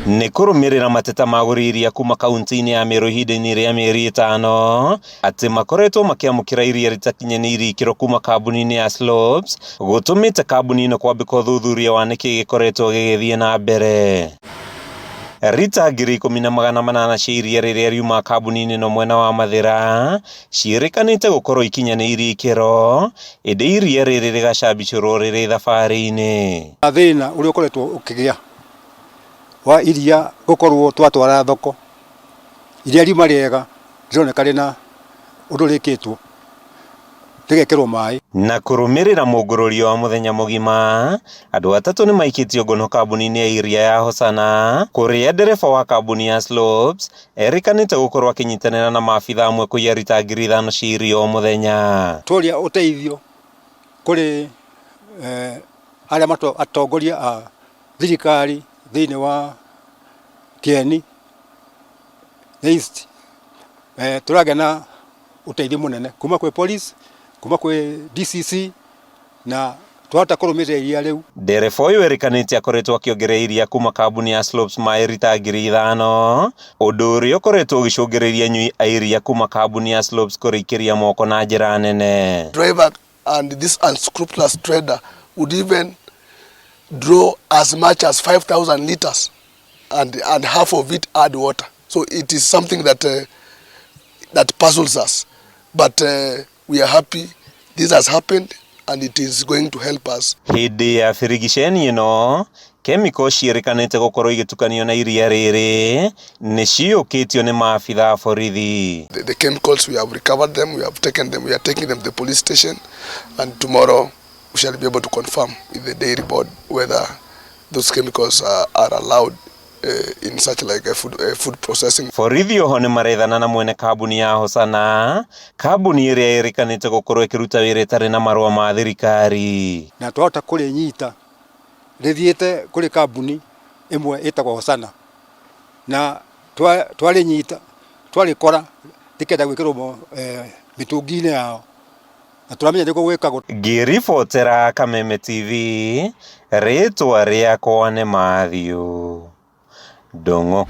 Nĩ kũrũmĩrĩra mateta ma IRIA kuma kaunti-inĩ ya MERU ihinda-inĩ rĩa mĩeri 5 atĩ makoretwo makĩamũkĩra iria rĩtakinyanĩirie ikĩro kuma kambuni-inĩ ya Slopes gũtũmĩte kambuni ĩno kwambĩka ũthuthuria wa nĩkĩ gĩkoretwo gĩgĩthiĩ na mbere. Rita 10,800 cia iria rĩrĩa riuma kambuni-inĩ ĩno mwena wa MATHIRA ciĩrĩkanĩte gũkorwo ikinyanĩirie ikĩro, ĩndĩ iria rĩrĩ rĩgacambicũrwo rĩrĩ thabarĩ-inĩ. Thĩna ũrĩa ũkoretwo ũkĩgĩa wa iria gũkorwo twatwara thoko, iria riuma rĩega rĩroneka rĩna ũndũ rĩkĩtwo rĩgekĩrwo maĩ. Na kũrũmĩrĩra mũngũrũrio wa mũthenya mũgima, andũ atatũ nĩ maikĩtio ngono kambuni-inĩ ya IRIA ya Hosana, kũrĩa ndereba wa kambuni ya Slopes erĩkanĩte gũkorwo akĩnyitanĩra na maabitha amwe kũiya rita 5,000 cia iria o mũthenya. Tũria ũteithio kũrĩ arĩa atongoria a thirikari thĩinĩ wa KIENI East, tũragĩa na ũteithio mũnene kuma kwĩ police, kuma kwĩ DCC na twahota kũrũmĩrĩra iria rĩu. Ndereba ũyũ erĩkanĩte akoretwo akĩongerera iria kuma kambuni ya Slopes maĩ rita 5,000, ũndũ ũrĩa ũkoretwo ũgĩcũngĩrĩria anyui a iria kuma kambuni ya Slopes kũrĩkĩria moko na njĩra nene. Driver and this unscrupulous trader would even draw as much as 5,000 liters and half of it add water. So it is something that that puzzles us. But we are happy this has happened and it is going to help us. Hĩndĩ ya birigiceni ĩno, chemicals ciĩrĩkanĩte gũkorwo igĩtukanio na iria rĩrĩ nĩ ciyũkĩtio nĩ maabitha a borithi. The chemicals, we have recovered them, we have taken them, we are taking them to the police station, and tomorrow we shall be able to confirm with the dairy board whether those chemicals are allowed in such like a food processing. Borithi oho nĩ marethana na mwene kambuni ya Hosana, kambuni ĩrĩa ĩrĩkanĩte gũkorwo ĩkĩruta wĩra ĩtarĩ na marũa ma thirikari. Na twahota kũrĩnyita rĩthiĩte kũrĩ kambuni ĩmwe ĩtagwo Hosana, na twarĩnyita twarĩkora rĩkenda gwĩkĩrwo mĩtũngi-inĩ yao, na tũramenya nĩ gũgwĩkagwo. Ngĩribotera Kameme TV, rĩtwa rĩakwa nĩ Mathiũ Ndũng'ũ.